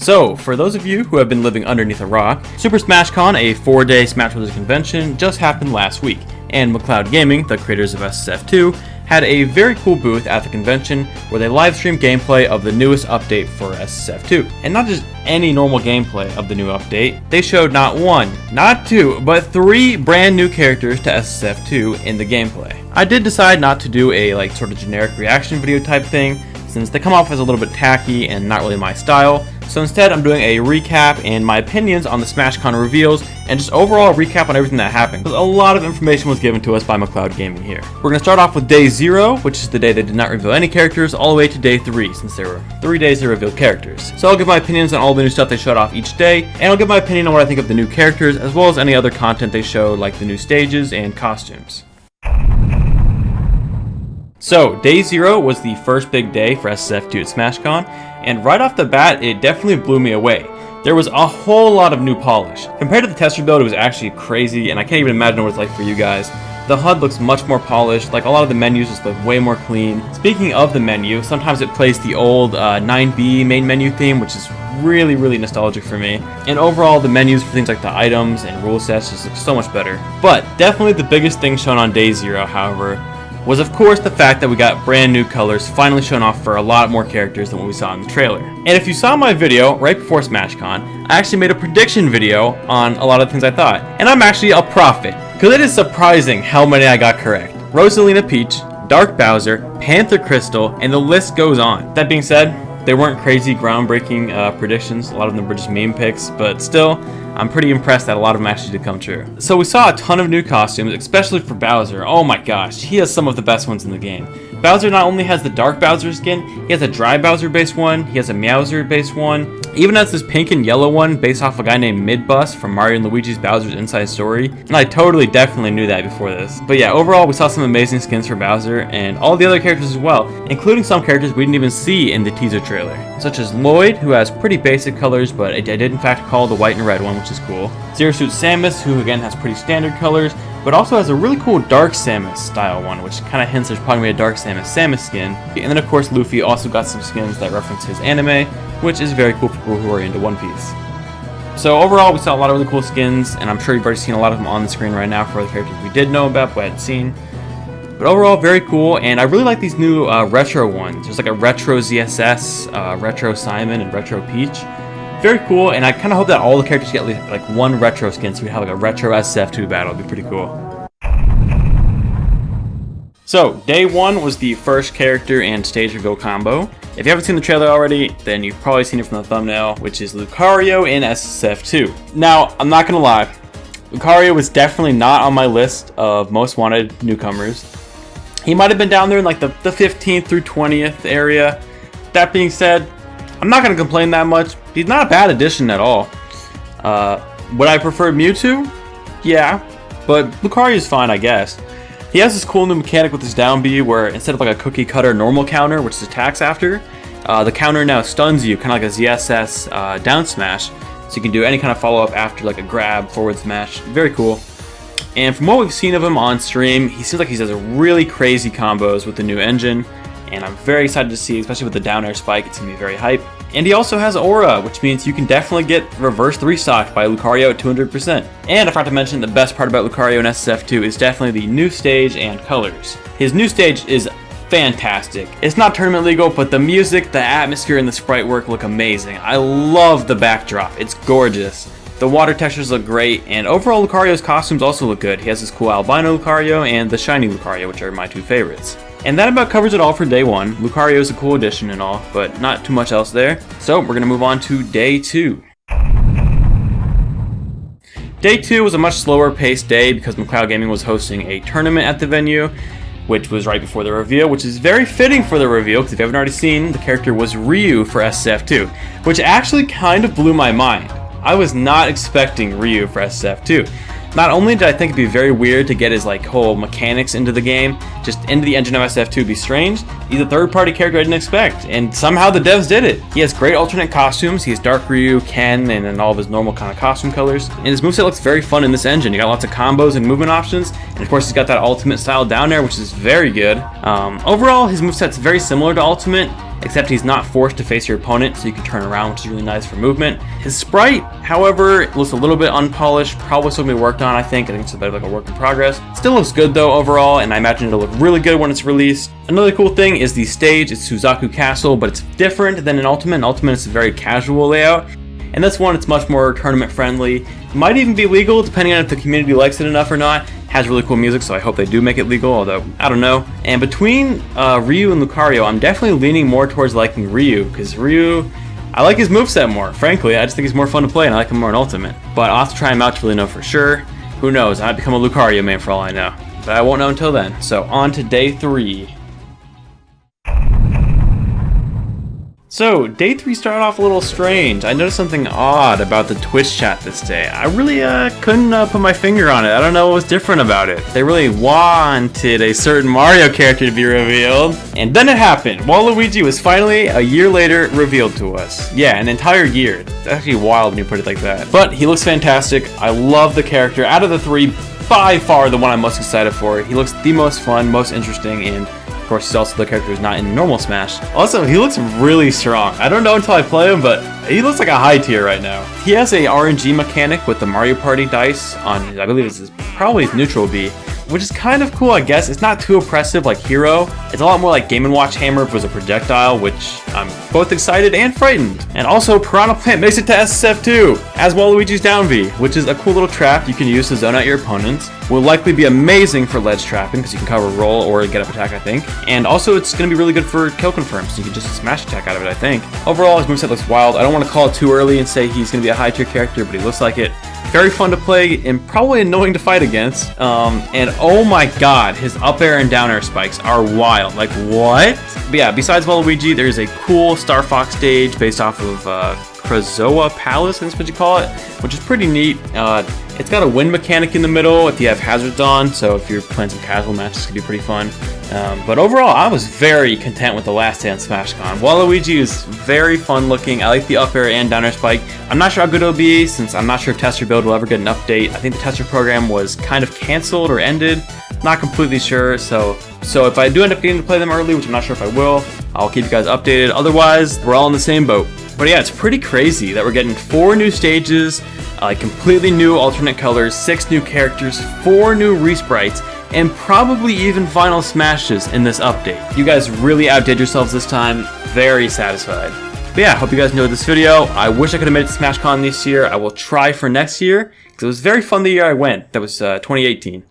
So, for those of you who have been living underneath a rock, Super Smashcon, a 4-day Smash Bros. Convention, just happened last week, and mcleodgaming, the creators of SSF2, had a very cool booth at the convention where they live streamed gameplay of the newest update for SSF2. And not just any normal gameplay of the new update, they showed not one, not two, but 3 brand new characters to SSF2 in the gameplay. I did decide not to do a sort of generic reaction video type thing, since they come off as a little bit tacky and not really my style. So instead I'm doing a recap and my opinions on the Smashcon reveals and just overall recap on everything that happened, because a lot of information was given to us by mcleodgaming here. We're going to start off with day 0, which is the day they did not reveal any characters, all the way to day 3, since there were 3 days they revealed characters. So I'll give my opinions on all the new stuff they showed off each day, and I'll give my opinion on what I think of the new characters, as well as any other content they showed, like the new stages and costumes. So, day 0 was the first big day for SSF2 at Smashcon, and right off the bat, it definitely blew me away. There was a whole lot of new polish. Compared to the tester build, it was actually crazy, and I can't even imagine what it's like for you guys. The HUD looks much more polished, like a lot of the menus just look way more clean. Speaking of the menu, sometimes it plays the old 9B main menu theme, which is really nostalgic for me. And overall, the menus for things like the items and rule sets just look so much better. But definitely the biggest thing shown on day 0, however, was of course the fact that we got brand new colors finally shown off for a lot more characters than what we saw in the trailer. And if you saw my video right before Smashcon, I actually made a prediction video on a lot of things I thought. And I'm actually a prophet, because it is surprising how many I got correct. Rosalina Peach, Dark Bowser, Panther Crystal, and the list goes on. That being said, they weren't crazy groundbreaking predictions, a lot of them were just meme picks, but still, I'm pretty impressed that a lot of them actually did come true. So we saw a ton of new costumes, especially for Bowser. Oh my gosh, he has some of the best ones in the game. Bowser not only has the Dark Bowser skin, he has a Dry Bowser based one, he has a Meowser based one, even has this pink and yellow one based off a guy named Midbus from Mario and Luigi's Bowser's Inside Story. And I definitely knew that before this. But yeah, overall we saw some amazing skins for Bowser and all the other characters as well, including some characters we didn't even see in the teaser trailer, such as Lloyd, who has pretty basic colors, but I did in fact call the white and red one, which is cool. Zero Suit Samus, who again has pretty standard colors, but also has a really cool Dark Samus style one, which kind of hints there's probably going to be a Dark Samus skin. And then of course Luffy also got some skins that reference his anime, which is very cool for people who are into One Piece. So overall we saw a lot of really cool skins, and I'm sure you've already seen a lot of them on the screen right now for the characters we did know about but hadn't seen. But overall, very cool, and I really like these new retro ones. There's like a retro ZSS, retro Simon, and retro Peach. Very cool, and I kind of hope that all the characters get like one retro skin, so we have like a retro SSF2 battle. It'd be pretty cool. So, day 1 was the first character and stage reveal combo. If you haven't seen the trailer already, then you've probably seen it from the thumbnail, which is Lucario in SSF2. Now, I'm not gonna lie, Lucario was definitely not on my list of most wanted newcomers. He might have been down there in like the 15th through 20th area. That being said, I'm not going to complain that much. He's not a bad addition at all. Would I prefer Mewtwo? Yeah, but Lucario is fine, I guess. He has this cool new mechanic with his down B where instead of like a cookie cutter normal counter, which is attacks after, the counter now stuns you, kind of like a ZSS down smash. So you can do any kind of follow-up after like a grab, forward smash. Very cool. And from what we've seen of him on stream, he seems like he does really crazy combos with the new engine, and I'm very excited to see, especially with the down air spike. It's going to be very hype. And he also has Aura, which means you can definitely get reverse 3-stocked by Lucario at 200%. And I forgot to mention, the best part about Lucario in SSF2 is definitely the new stage and colors. His new stage is fantastic. It's not tournament legal, but the music, the atmosphere, and the sprite work look amazing. I love the backdrop. It's gorgeous. The water textures look great, and overall Lucario's costumes also look good. He has this cool albino Lucario and the shiny Lucario, which are my 2 favorites. And that about covers it all for day 1. Lucario is a cool addition and all, but not too much else there. So we're going to move on to day 2. Day 2 was a much slower paced day because mcleodgaming was hosting a tournament at the venue, which was right before the reveal, which is very fitting for the reveal, because if you haven't already seen, the character was Ryu for SSF2, which actually kind of blew my mind. I was not expecting Ryu for SSF2. Not only did I think it'd be very weird to get his like whole mechanics into the game, just into the engine of SF2 would be strange, he's a third-party character I didn't expect, and somehow the devs did it. He has great alternate costumes. He has Dark Ryu, Ken, and then all of his normal kind of costume colors. And his moveset looks very fun in this engine. You got lots of combos and movement options, and of course he's got that ultimate style down there, which is very good. Overall, his moveset's very similar to Ultimate, except he's not forced to face your opponent, so you can turn around, which is really nice for movement. His sprite, however, looks a little bit unpolished, probably still gonna be worked on, I think it's a bit of like a work in progress. Still looks good though overall, and I imagine it'll look really good when it's released. Another cool thing is the stage. It's Suzaku Castle, but it's different than in Ultimate. In Ultimate, it's a very casual layout, and this one, it's much more tournament friendly. It might even be legal, depending on if the community likes it enough or not. Has really cool music, so I hope they do make it legal, although I don't know. And between Ryu and Lucario, I'm definitely leaning more towards liking Ryu, because Ryu, I like his moveset more, frankly. I just think he's more fun to play, and I like him more in Ultimate. But I'll have to try him out to really know for sure. Who knows, I might become a Lucario main for all I know. But I won't know until then. So on to day 3. So, day 3 started off a little strange. I noticed something odd about the Twitch chat this day. I really couldn't put my finger on it. I don't know what was different about it. They really wanted a certain Mario character to be revealed. And then it happened. Waluigi was finally, a year later, revealed to us. Yeah, an entire year. It's actually wild when you put it like that. But he looks fantastic. I love the character. Out of the 3, by far the one I'm most excited for. He looks the most fun, most interesting, and of course, he's also the character who's not in normal Smash. Also, he looks really strong. I don't know until I play him, but he looks like a high tier right now. He has a RNG mechanic with the Mario Party dice on, I believe this is probably his neutral B, which is kind of cool, I guess. It's not too oppressive like Hero. It's a lot more like Game & Watch Hammer if it was a projectile, which I'm both excited and frightened. And also, Piranha Plant makes it to SSF2 as Waluigi's down V, which is a cool little trap you can use to zone out your opponents. Will likely be amazing for ledge trapping because you can cover roll or get up attack, I think. And also, it's going to be really good for kill confirm, so you can just smash attack out of it, I think. Overall, his moveset looks wild. I don't want to call it too early and say he's going to be a high tier character, but he looks like it. Very fun to play and probably annoying to fight against. And oh my god, his up air and down air spikes are wild. Like, what? But yeah, besides Waluigi, there's a cool Star Fox stage based off of Krazoa Palace, I think that's what you call it, which is pretty neat. It's got a wind mechanic in the middle if you have hazards on, so if you're playing some casual matches, it could be pretty fun. But overall, I was very content with the last day on Smashcon. Waluigi is very fun looking. I like the up air and down air spike. I'm not sure how good it'll be, since I'm not sure if Tester Build will ever get an update. I think the tester program was kind of canceled or ended. Not completely sure, so if I do end up getting to play them early, which I'm not sure if I will, I'll keep you guys updated. Otherwise, we're all in the same boat. But yeah, it's pretty crazy that we're getting 4 new stages, completely new alternate colors, 6 new characters, 4 new resprites, and probably even final smashes in this update. You guys really outdid yourselves this time. Very satisfied. But yeah, hope you guys enjoyed this video. I wish I could have made it to Smashcon this year. I will try for next year, because it was very fun the year I went. That was 2018.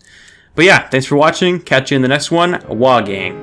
But yeah, thanks for watching. Catch you in the next one. Gang.